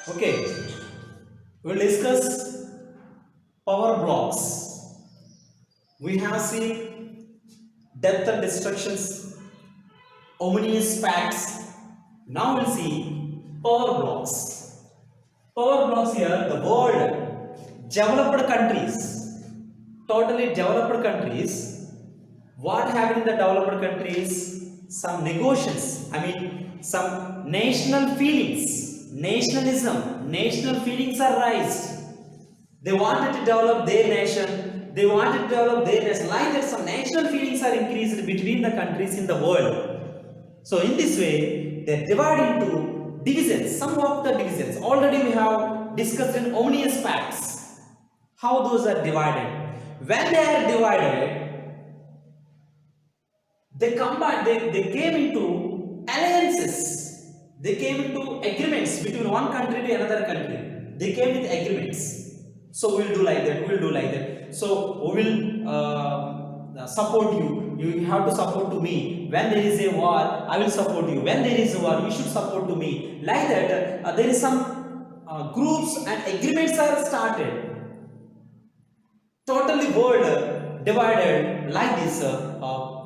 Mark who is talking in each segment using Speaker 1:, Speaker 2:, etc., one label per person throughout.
Speaker 1: Okay, we'll discuss power blocks. We have seen death and destructions, ominous facts. Now we'll see power blocks. Power blocks here, the world, developed countries, totally developed countries. What happened in the developed countries? Some negotiations, some national feelings, national feelings are raised. They wanted to develop their nation. They wanted to develop their nation. Like that, some national feelings are increased between the countries in the world. So in this way, they divide into divisions. Some of the divisions already we have discussed in omnious facts. How those are divided. When they are divided, they combine. They came into alliances. They came into agreements between one country to another country. They came with agreements. So we'll do like that. We'll do like that. So we will support you. You have to support to me. When there is a war, I will support you. When there is a war, you should support to me. Like that, there is some groups and agreements are started. Totally world divided like this.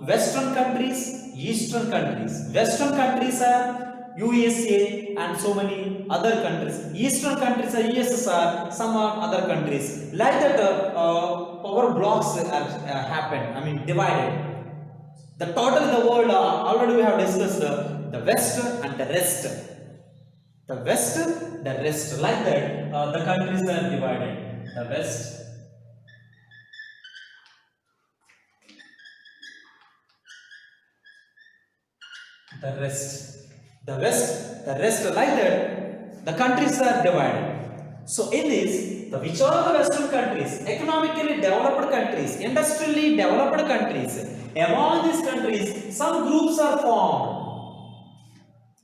Speaker 1: Western countries, Eastern countries. Western countries are USA and so many other countries. Eastern countries are USSR, some are other countries. Like that, power blocks happened. Divided. The total in the world already we have discussed the West and the rest. The West, the rest. Like that, the countries are divided. The West. The rest, the west, the rest, like that, the countries are divided. So in this, which are the Western countries, economically developed countries, industrially developed countries, among these countries, some groups are formed.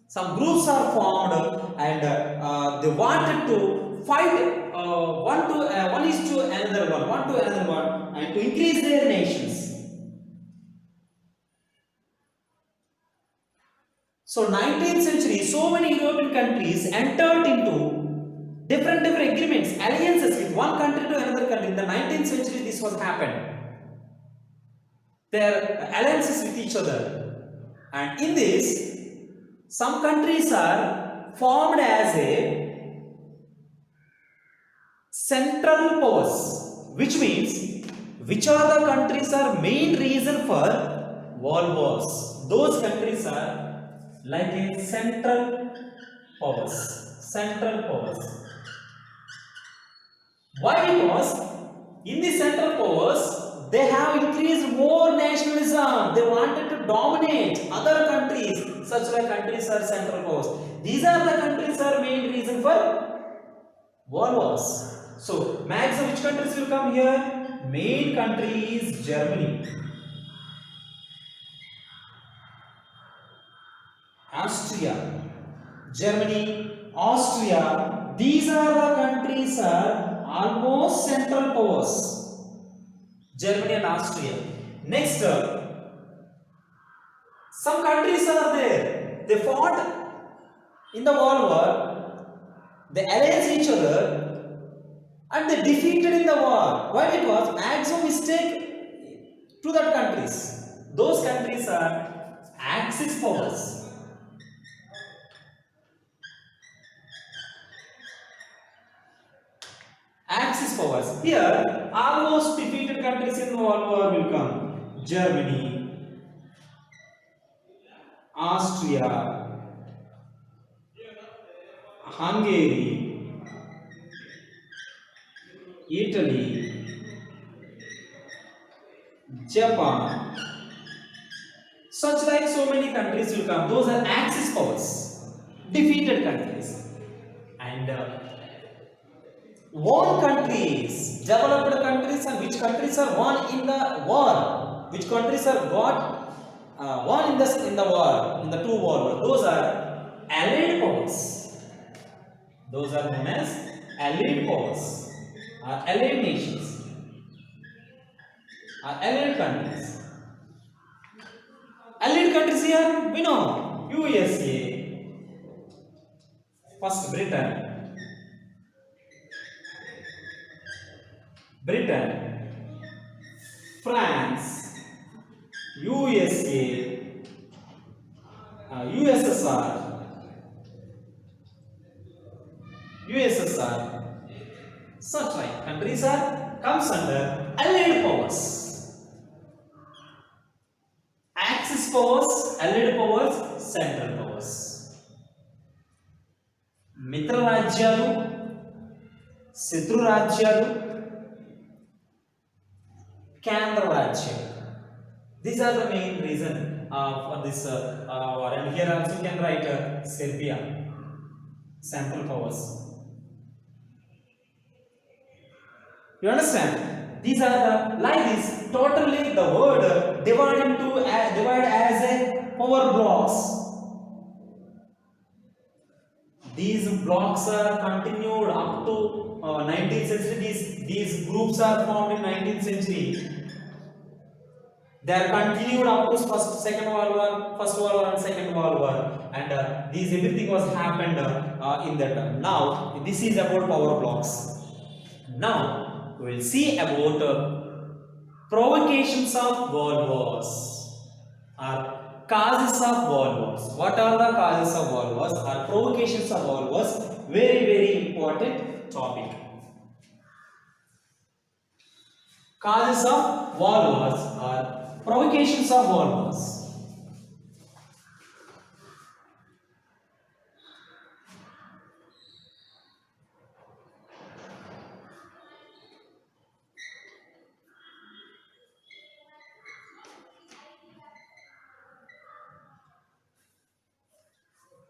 Speaker 1: Some groups are formed and they wanted to fight one is to another one, and to increase their nations. So 19th century, so many European countries entered into different agreements, alliances with one country to another country. In the 19th century, this was happened. Their alliances with each other. And in this, some countries are formed as a central powers, which means which are the countries are main reason for world wars. Those countries are like a central powers. Why? Because in the central powers they have increased more nationalism. They wanted to dominate other countries. Such like countries are central powers. These are the countries are main reason for world wars. So maximum which countries will come here? Main country is Germany, Austria, Germany, Austria. These are the countries are almost central powers. Germany and Austria. Next, some countries are there. They fought in the World War. They allied each other and they defeated in the war. Why? Because maximum mistake to that countries. Those countries are Axis powers. Axis powers. Here, almost defeated countries in the World War will come. Germany, Austria, Hungary, Italy, Japan. Such like so many countries will come. Those are Axis powers. Defeated countries. And won countries, developed countries, and which countries are won in the war, which countries are won in the war, in the two wars. Those are allied powers. Those are known as allied powers, or allied nations, or allied countries. Allied countries here we know USA, first Britain, Britain, France, USA, USSR, USSR, such like countries are comes under allied powers. Axis powers, allied powers, central powers. మిత్ర రాజ్యాలు, శత్రు రాజ్యాలు, కేంద్ర రాజ్యాలు. These are the main reason for this war. And here also you can write Serbia, central powers. You understand? These are the like this. Totally the word divide as a power blocks. These blocks are continued up to 19th century. These groups are formed in 19th century. They are continued up to Second World War, First World War, and Second World War, and these everything was happened in that. Now this is about power blocks. Now we will see about provocations of world wars or causes of world wars. What are the causes of world wars or provocations of world wars? Very important topic. Causes of world wars or provocations of world wars.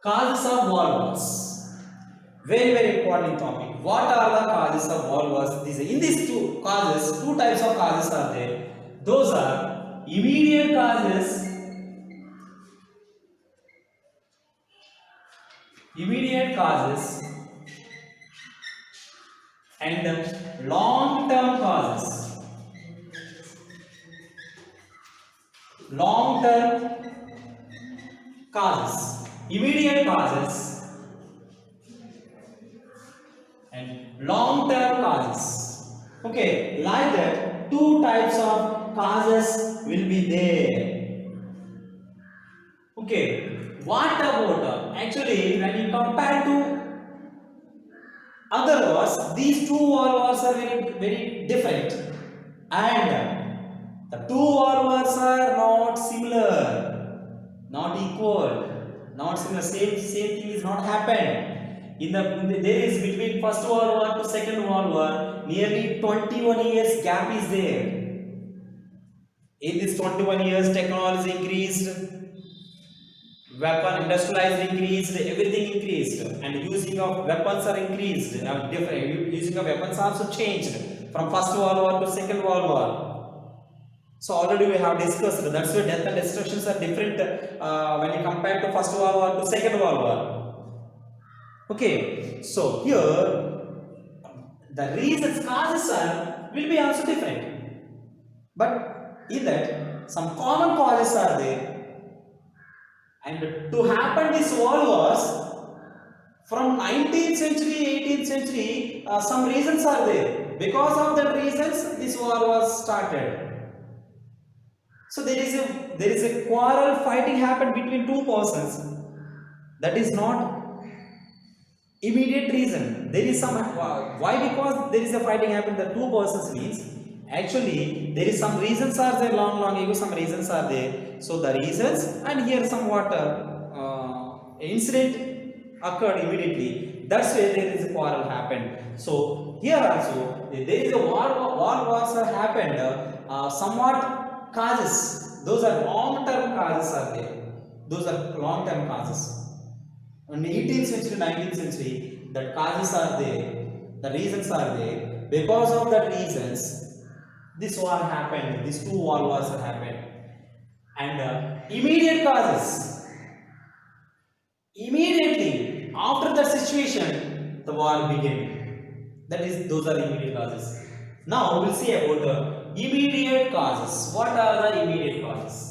Speaker 1: Causes of world wars. Very important topic. What are the causes of world wars? In these two causes, two types of causes are there. Those are immediate causes, and long-term causes. Immediate causes and long-term causes. Okay, like that, two types of causes will be there. Okay, what about actually when you compare to other wars, these two world wars are very different, and the two world wars are not similar, not equal, not similar. Same thing is not happened. There is between First World War to Second World War nearly 21 years gap is there. In this 21 years, technology increased, weapon industrialized increased, everything increased, and using of weapons are increased. Using of weapons also changed from First World War to Second World War. So already we have discussed. That's why death and destructions are different when you compare to First World War to Second World War. Okay, so here the reasons, causes will be also different, but in that some common causes are there, and to happen these world wars from 19th century, 18th century, some reasons are there. Because of that reasons, this war was started. So there is a quarrel, fighting happened between two persons. That is not immediate reason. There is some why? Because there is a fighting happened. The two persons means actually there is some reasons are there long ago. Some reasons are there. So the reasons, and here somewhat incident occurred immediately. That's where there is a quarrel happened. So here also there is a war wars have happened. Somewhat causes. Those are long-term causes are there. Those are long-term causes. In the 18th century, 19th century, the causes are there, the reasons are there. Because of that reasons, this war happened, these two world wars happened. And immediate causes, immediately after that situation, the war began. Those are immediate causes. Now we will see about the immediate causes. What are the immediate causes?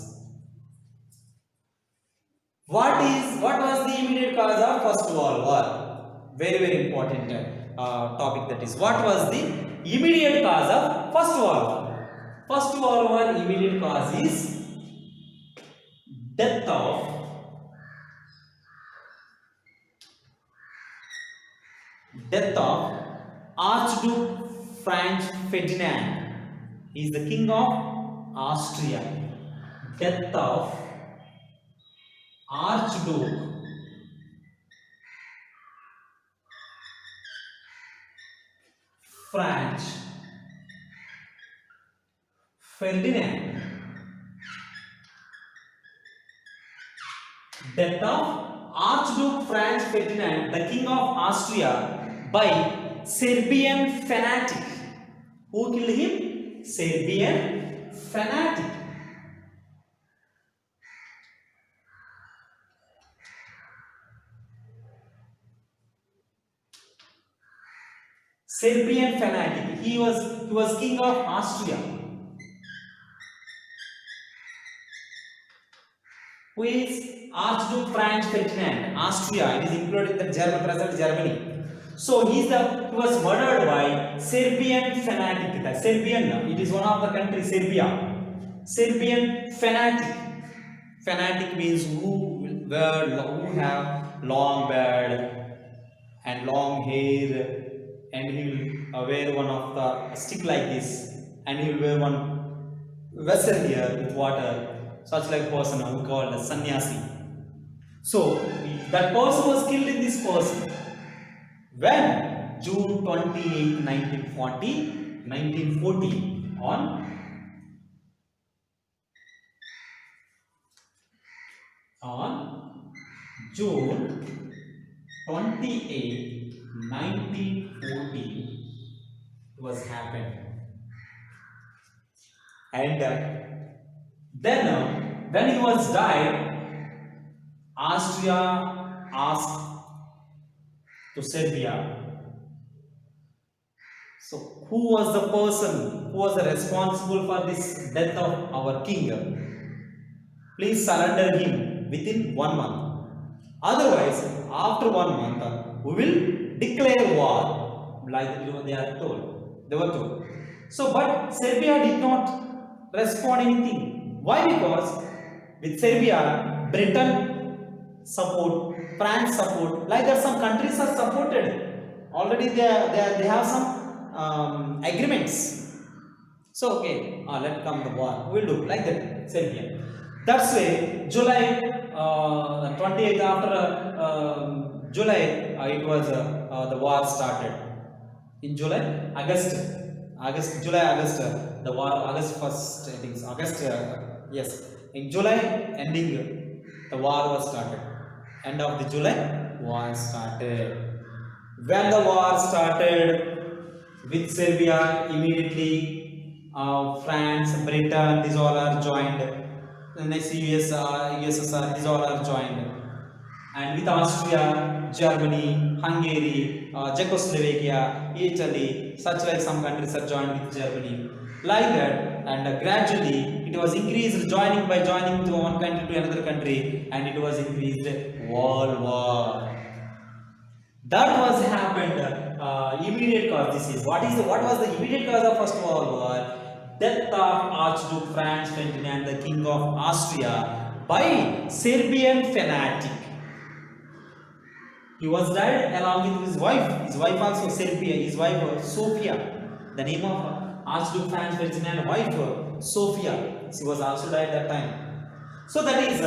Speaker 1: What was the immediate cause of First World War? Very important. topic, that is, what was the immediate cause of First World War? First World War immediate cause is death of Archduke Franz Ferdinand. He is the king of Austria. Death of Archduke Franz Ferdinand. Death of Archduke Franz Ferdinand, the king of Austria, by Serbian fanatic. Who killed him? Serbian fanatic. Serbian fanatic. He was king of Austria. Who is Archduke Franz Ferdinand? Austria. It is included in the present Germany. So he was murdered by Serbian fanatic. The Serbian. It is one of the countries, Serbia. Serbian fanatic. Fanatic means who have long beard and long hair, and he will wear one of the stick like this, and he will wear one vessel here with water, such like person who called as sannyasi. So that person was killed in this person when June 28, 1940 on June 28, 1940 it was happened. And then when he was died, Austria asked to Serbia, so who was the person who was responsible for this death of our king? Please surrender him within 1 month. Otherwise, after 1 month, we will declare war, like they were told. So, but Serbia did not respond anything. Why? Because with Serbia, Britain support, France support, like that some countries are supported. Already they have some agreements. So, okay, let's come the war. We'll do like that, Serbia. That's why July 28th, after July, it was the war started. In July, August, the war, August 1st, I think, August, yes. In July ending, the war was started. End of the July, war started. When the war started with Serbia, immediately France, Britain, these all are joined. The next USSR, these all are joined. And with Austria, Germany, Hungary, Czechoslovakia, Italy, such like some countries are joined with Germany. Like that, and gradually it was increased, joining to one country to another country, and it was increased World War. That was happened immediate cause. This is what was the immediate cause of First World War? Death of Archduke Franz Ferdinand, the king of Austria, by Serbian fanatic. He was died along with his wife. His wife also Serbia. His wife Sofia. The name of Archduke Franz Ferdinand wife Sofia. She was also died that time. So that is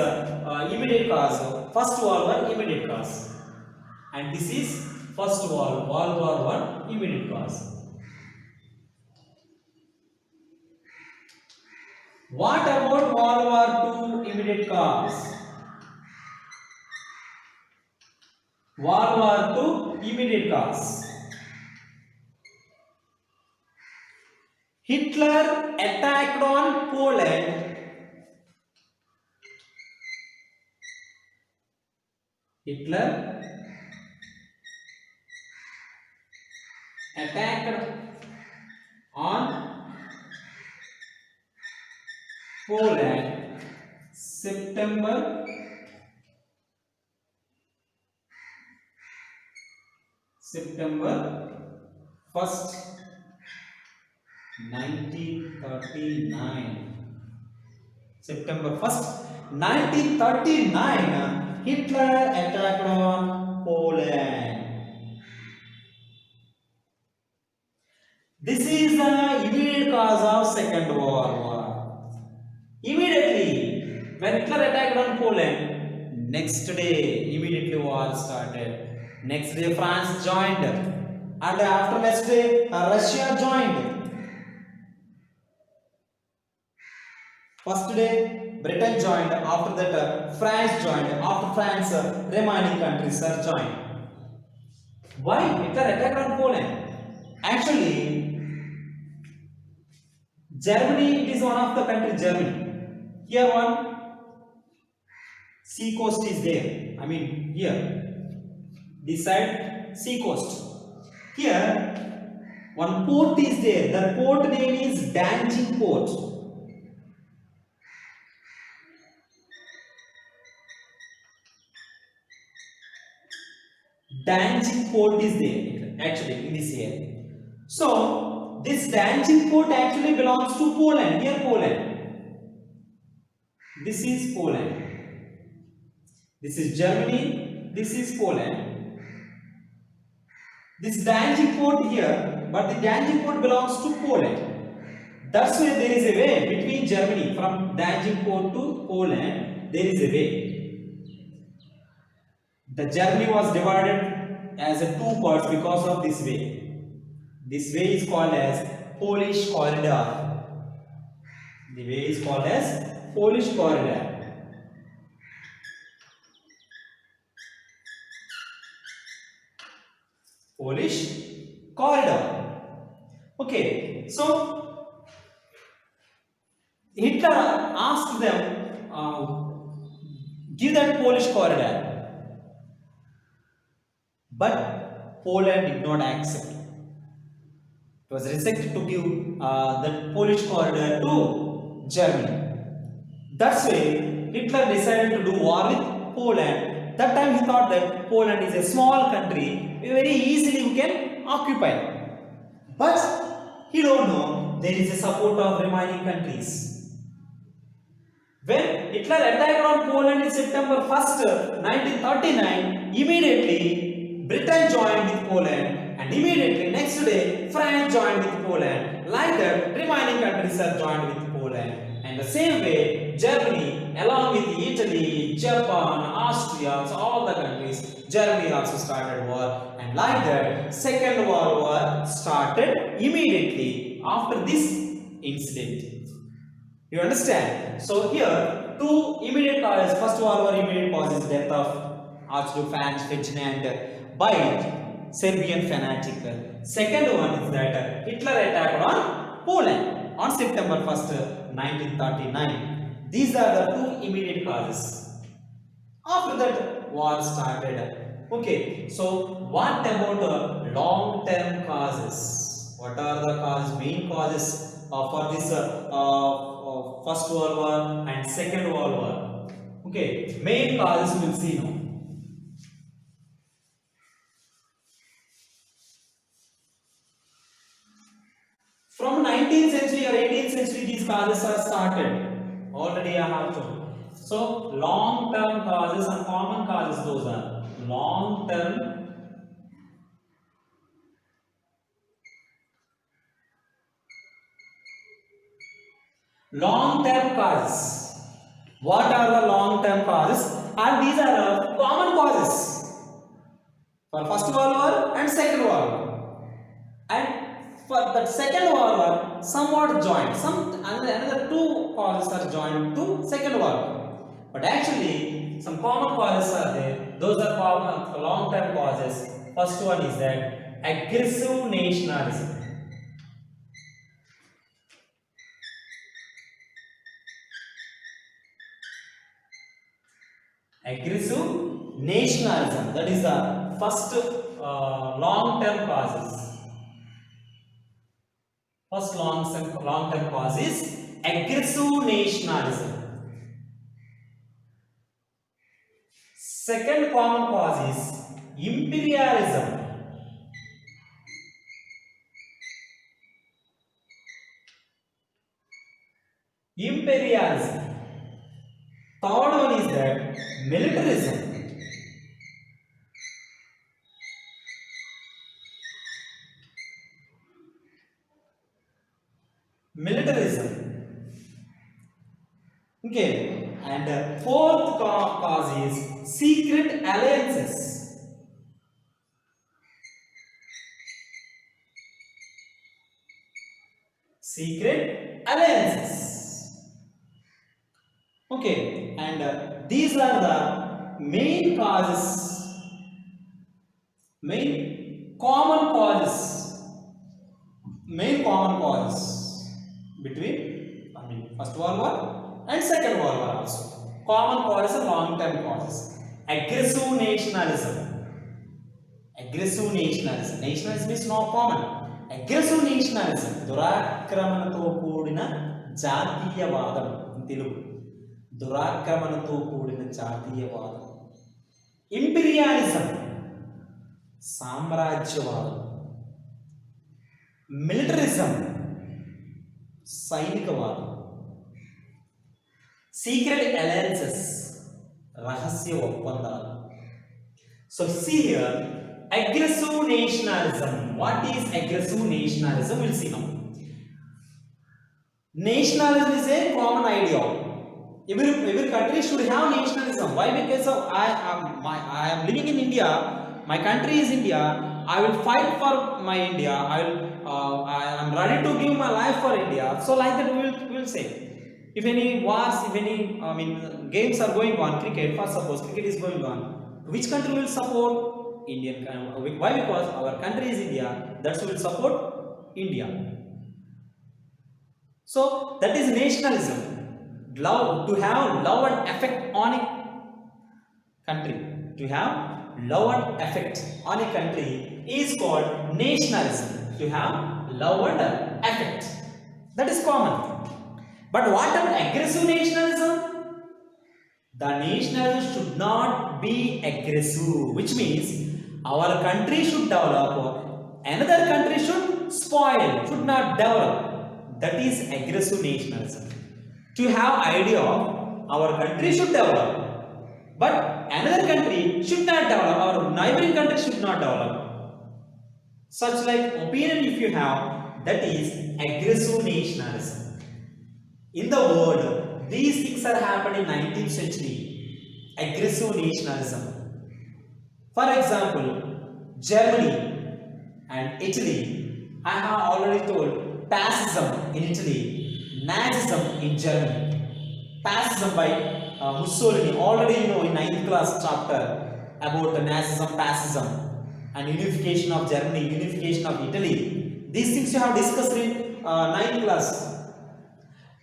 Speaker 1: immediate cause. First World War immediate cause. And this is First World War I immediate cause. What about World War II immediate cause? World War II immediate cause. Hitler attacked on Poland. Hitler attacked on Poland September 1939. First, 1939. September 1st, 1939, Hitler attacked on Poland. This is the immediate cause of Second World War. Immediately, when Hitler attacked on Poland, next day, immediately war started. Next day, France joined, and after next day, Russia joined. First day, Britain joined, after that, France joined, after France, remaining countries are joined. Why Hitler attacked on Poland? Actually, Germany, it is one of the countries, Germany. Here one sea coast is there. I mean, here, this side, sea coast. Here, one port is there. The port name is Danzig Port. Danzig Port is there, actually, in this area. So, this Danzig Port actually belongs to Poland. Here, Poland. This is Poland. This is Germany. This is Poland. This Danzig Port here, but the Danzig Port belongs to Poland. That's why there is a way between Germany, from Danzig Port to Poland, there is a way. The Germany was divided as a two parts because of this way. This way is called as Polish corridor. The way is called as Polish corridor. Polish corridor. Okay, so Hitler asked them, give that Polish corridor, but Poland did not accept. It was rejected to give the Polish corridor to Germany. That's why Hitler decided to do war with Poland. That time he thought that Poland is a small country, very easily we can occupy. But he don't know there is a support of remaining countries. When Hitler attacked on Poland in September 1st, 1939, immediately Britain joined with Poland. And immediately next day, France joined with Poland. Like that, remaining countries are joined with Poland. And the same way, Germany, along with Italy, Japan, Austria, so all the countries, Germany also started war. And like that, Second World War started immediately after this incident. You understand? So here, two immediate causes. First World War immediate cause is death of Archduke Franz Ferdinand by Serbian fanatic. Second one is that Hitler attacked on Poland on September 1st, 1939. These are the two immediate causes. After that, war started. Okay, so what about long-term causes? What are the causes, main causes for this First World War and Second World War? Okay, main causes we will see now. From 19th century or 18th century, these causes are started. Already I have told. So, long-term causes and common causes, those are long-term causes. What are the long-term causes? And these are common causes for First World War and Second World War. And for the Second World War, somewhat joined. Another two causes are joined to Second World War. But actually, some common causes are there. Those are common long-term causes. First one is that aggressive nationalism. Aggressive nationalism. That is the first long-term causes. First long-term cause is aggressive nationalism. Second common cause is imperialism. imperialism. Third one is that militarism. Militarism. Okay, and fourth cause is secret alliances. Secret alliances. Okay, and these are the main causes, main common causes, main common causes between, I mean, First World War and Second World War also. Common causes and long-term causes. Aggressive nationalism. Aggressive nationalism. Nationalism is not common. Aggressive nationalism. దురాక్రమణతో కూడిన జాతీయవాదం తెలుగు. దురాక్రమణతో కూడిన జాతీయవాదం. ఇంపీరియాలిజం సామ్రాజ్యవాదం. Militarism సైనికవాదం. Secret alliances రహస్య ఒప్పందాలు. So see here, aggressive nationalism. What is aggressive nationalism? We'll see now. Nationalism is a common idea. Every country should have nationalism. Why? Because I am living in India. My country is India. I will fight for my India. I am ready to give my life for India. So like that we will say. If any wars, if any games are going on, cricket, for suppose cricket is going on, which country will support? Indian. Why? Because our country is India. That's who will support India. So that is nationalism. Love, to have love and affect on a country. To have love and affect on a country is called nationalism. To have love and affect. That is common. But what about aggressive nationalism? The nationalism should not be aggressive, which means our country should develop, another country should spoil, should not develop. That is aggressive nationalism. To have idea of our country should develop, but another country should not develop, our neighboring country should not develop. Such like opinion if you have, that is aggressive nationalism. In the world, these things are happening in 19th century. Aggressive nationalism. For example, Germany and Italy. I have already told fascism in Italy, Nazism in Germany. Fascism by Mussolini. Already you know in 9th class chapter about the Nazism, fascism, and unification of Germany, unification of Italy. These things you have discussed in 9th class.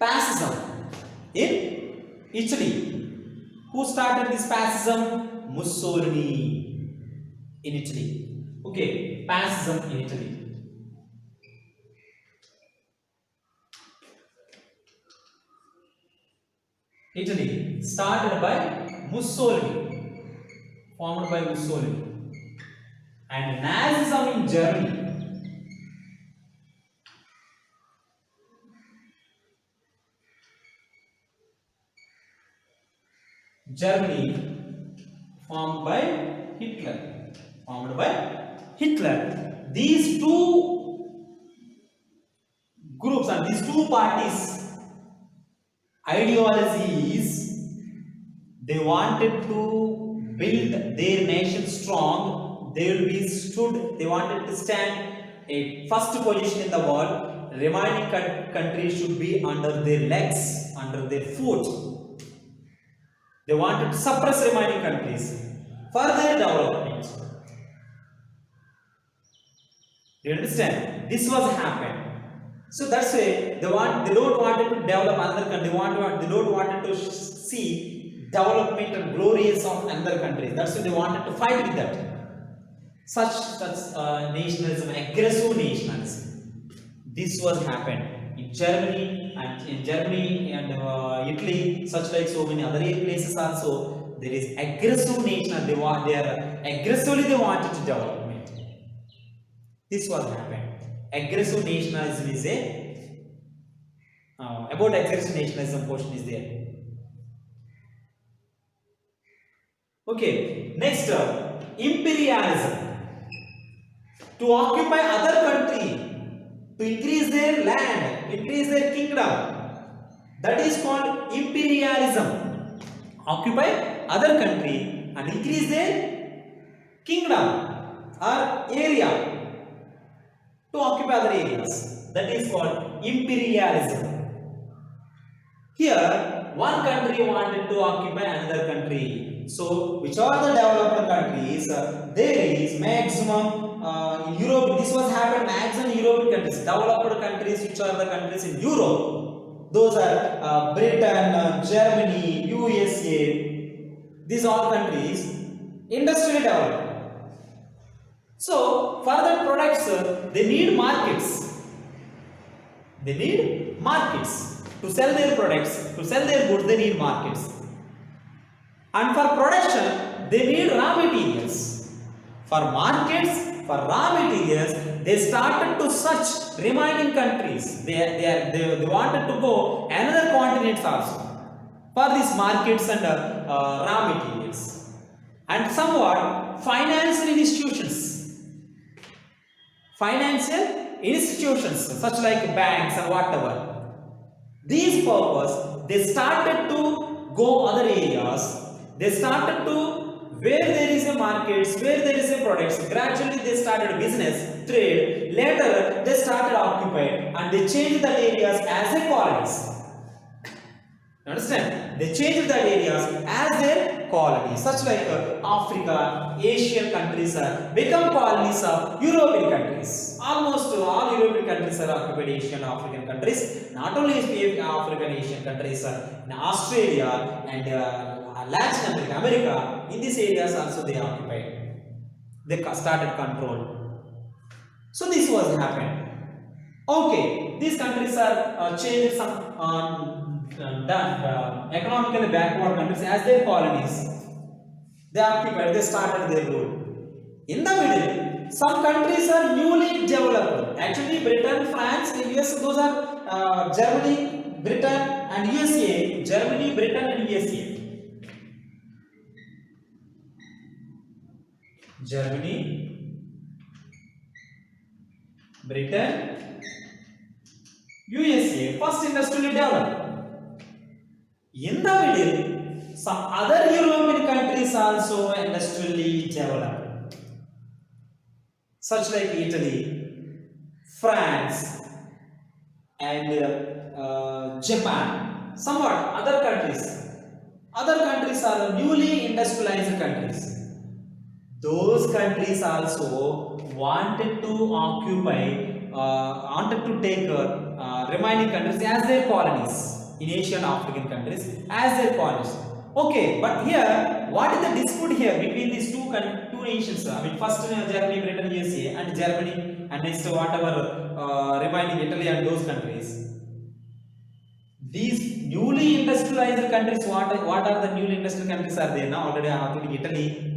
Speaker 1: Fascism in Italy. Who started this fascism? Mussolini in Italy. Okay, fascism in Italy. Italy started by Mussolini, formed by Mussolini. And Nazism in Germany. Germany formed by Hitler. Formed by Hitler. These two groups and these two parties ideologies, they wanted to build their nation strong. They wanted to stand a first position in the world. Remaining countries should be under their legs, under their foot. They wanted to suppress remaining countries for their development. Do you understand? This was happened. So that's why they don't wanted to develop another country. They don't wanted to see development and glorious of another country. That's why they wanted to fight with that. Such nationalism, aggressive nationalism. This was happened in Germany and Italy, such like so many other places also. There is aggressive nationalism. They are aggressively they wanted to development. This was happened. Aggressive nationalism is a about exertion nationalism portion is there. Okay, next imperialism. To occupy other country, to increase their land, increase their kingdom. That is called imperialism. Occupy other country and increase their kingdom or area to occupy other areas. That is called imperialism. Here, one country wanted to occupy another country. So, which are the developed countries? There is maximum in Europe. This was happened maximum in European countries. Developed countries, which are the countries in Europe? Those are Britain, Germany, USA. These all countries industrially developed. So, for that products, they need markets. They need markets. To sell their products, to sell their goods, they need markets. And for production, they need raw materials. For markets, for raw materials, they started to search remaining countries. They wanted to go another continents also for these markets and raw materials. And somewhat financial institutions. Financial institutions such like banks or whatever. These purpose, they started to go other areas. They started to where there is a markets, where there is a products. Gradually they started business, trade. Later they started occupied and they changed the areas as a colonies. Understand? They changed the areas as their colonies. Such like Africa, Asian countries become colonies of European countries. Almost all European countries are occupied Asian, African countries. Not only African, Asian countries, in Australia and Latin America, in these areas also they occupied. They started control. So this was happened. Okay, these countries are changed some economically backward countries as their colonies. They occupied, they started their rule. In the middle, some countries are newly developed. Actually, Britain, France, US, those are Germany, Britain, and USA. Germany, Britain, and USA. Germany, Britain, USA. First industrially developed. In the middle, some other European countries also industrially developed, such like Italy, France, and Japan. Somewhat other countries. Other countries are newly industrialized countries. Those countries also wanted to occupy, wanted to take remaining countries as their colonies. In Asian African countries as their colonies. Okay, but here, what is the dispute here between these two nations? I mean, first Germany, Britain, USA, and Germany, and next whatever remaining Italy and those countries. These newly industrialized countries, what are the newly industrial countries are there now? Already I have to Italy,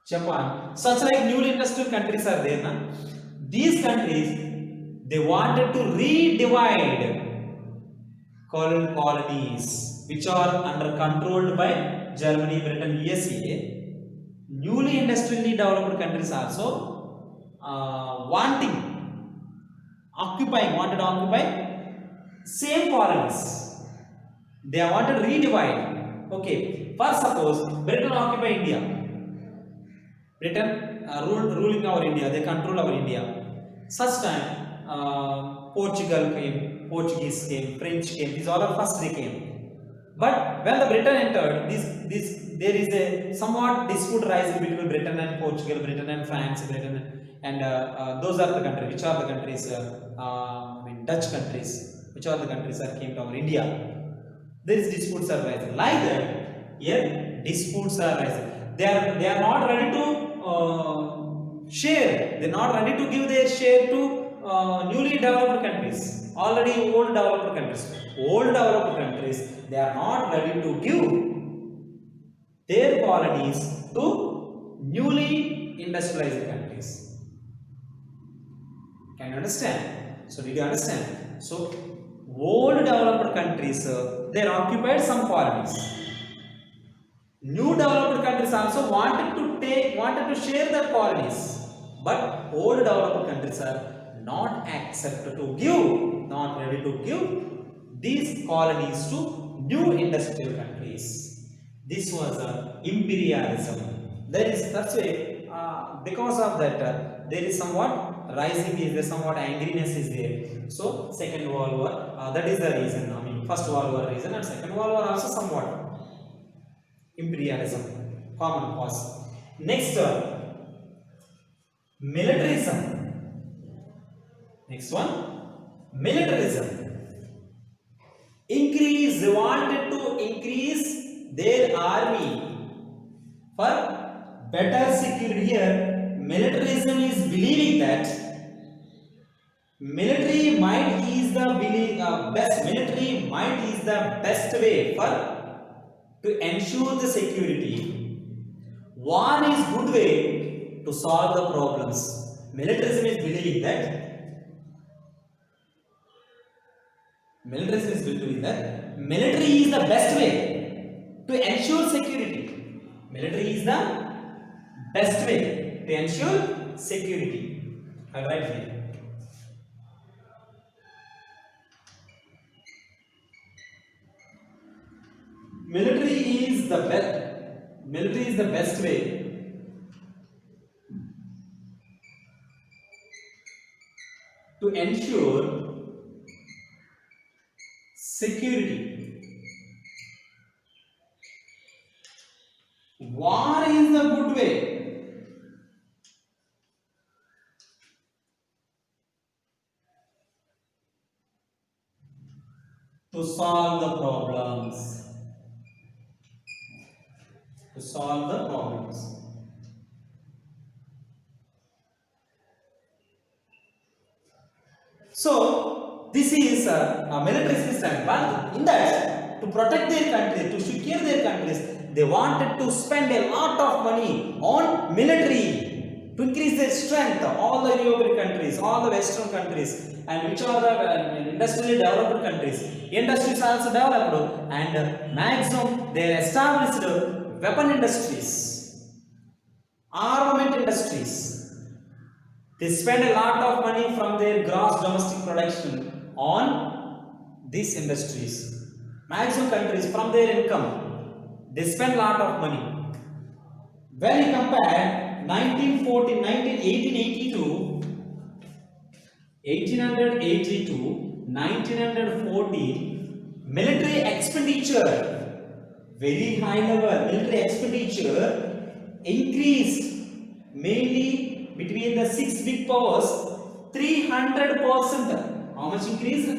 Speaker 1: Japan, such like newly industrial countries are there. Na? These countries, they wanted to redivide colonies which are under controlled by Germany, Britain, USA. Newly industrially developed countries also wanted to occupy same colonies. They wanted to redivide. Okay, first suppose Britain occupy India. Britain ruling our India, they control our India. Such time, Portugal came, Portuguese came, French came. These all are first they came. But when the Britain entered, there is a somewhat dispute rising between Britain and Portugal, Britain and France, Britain and those are the countries. Which are the countries? Dutch countries. Which are the countries that came to our India? There is disputes are rising. Like that, here disputes are rising. They are not ready to share. They are not ready to give their share to newly developed countries. Already old developed countries. Old developed countries, they are not ready to give their colonies to newly industrialized countries. countries. Can you understand? So did you understand? So old developed countries, they occupied some colonies. New developed countries also wanted to share their colonies, but old developed countries are not accepted to give, not ready to give these colonies to new industrial countries. This was imperialism. That's why because of that there is somewhat rising is there, somewhat angriness is there. So Second World War, that is the reason. I mean, First World War reason and Second World War also somewhat imperialism, common cause. Next, militarism. Next one, militarism. They wanted to increase their army for better security. Here, militarism is believing that military might is the best. Military might is the best way to ensure the security. War is good way to solve the problems. Militarism is believing that military is the best way to ensure security. Military is the best way to ensure security. I write here. Military is the best way to ensure security. War is the good way to solve the problems. So this is a military system, but in that, to protect their country, to secure their countries, they wanted to spend a lot of money on military to increase their strength. All the European countries, all the Western countries, and which are the industrially developed countries. Industries also developed, and maximum they established weapon industries, armament industries. They spend a lot of money from their gross domestic production on these industries. Maximum countries from their income, they spend a lot of money. When you compare 1882, 1914, military expenditure, very high level military expenditure increased mainly between the six big powers 300%. How much increased?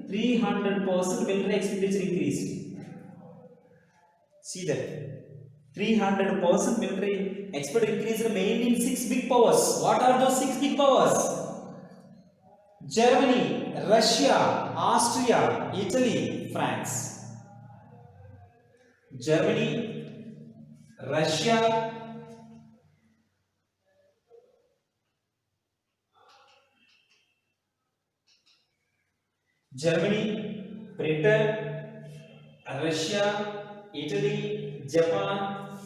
Speaker 1: 300% military expenditure increased. See that 300% military expenditure increased mainly in six big powers. What are those six big powers? Germany, Russia, Austria, Italy, France. Germany, Russia, Britain, Russia, Italy, Japan,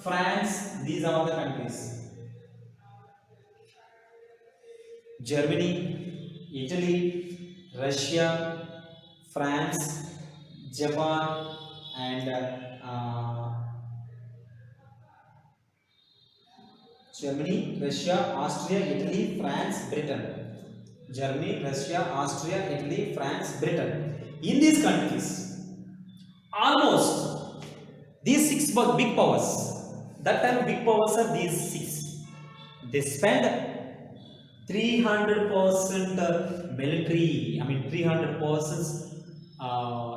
Speaker 1: France, these are the countries. Germany, Italy, Russia, France, Japan, and Germany, Russia, Austria, Italy, France, Britain. Germany, Russia, Austria, Italy, France, Britain. In these countries, almost these six big powers. That time big powers are these six. They spend 300% military. I mean 300%.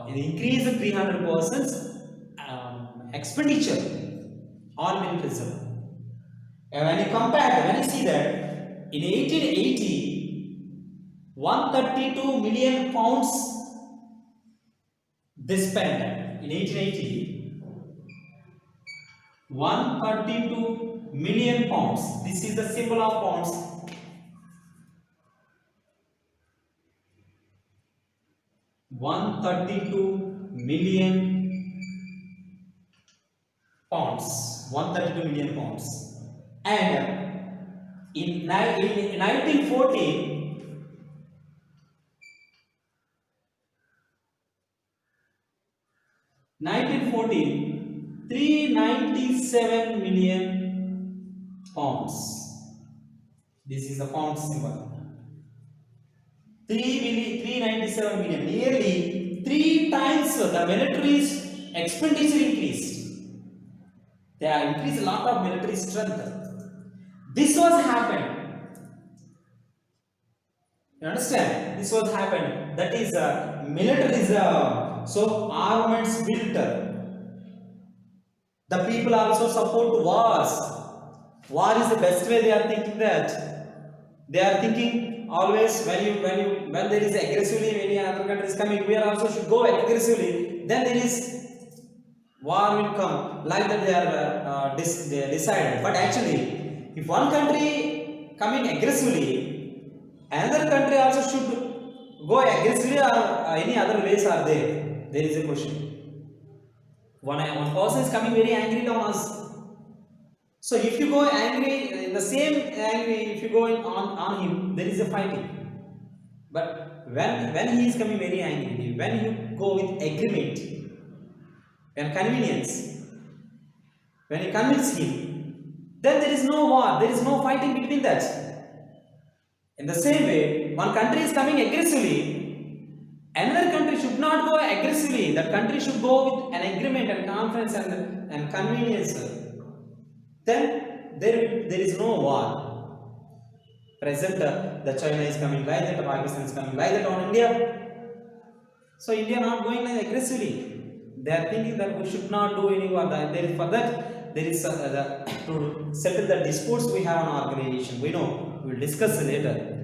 Speaker 1: Increase 300% expenditure on militarism. And when you see that in 1880, 132 million pounds they spent in 1880. 132 million pounds. This is the symbol of pounds. 132 million pounds. 132 million pounds. And in 1940, 397 million pounds. This is the pound symbol. 397 million, nearly 3 times the military's expenditure increased. They have increased a lot of military strength. This was happened. You understand? This was happened. That is militarism. So armaments built. The people also support wars. War is the best way. They are thinking that. They are thinking always when there is aggressively any other country is coming, we are also should go aggressively. Then there is war will come. Like that they are decided. But actually, if one country coming aggressively, another country also should go aggressively, or any other ways are there? There is a question. One person is coming very angry on us. So if you go angry, in the same angry, if you go on him, there is a fighting. But when he is coming very angry, when you go with agreement and convenience, when you convince him, then there is no war, there is no fighting between that. In the same way, one country is coming aggressively, another country should not go aggressively. That country should go with an agreement and conference and convenience. Then there is no war. Present, the China is coming like that, Pakistan is coming like that on India. So India not going like aggressively. They are thinking that we should not do any war. For that, there is to settle the disputes we have on our organization. We know. We will discuss later.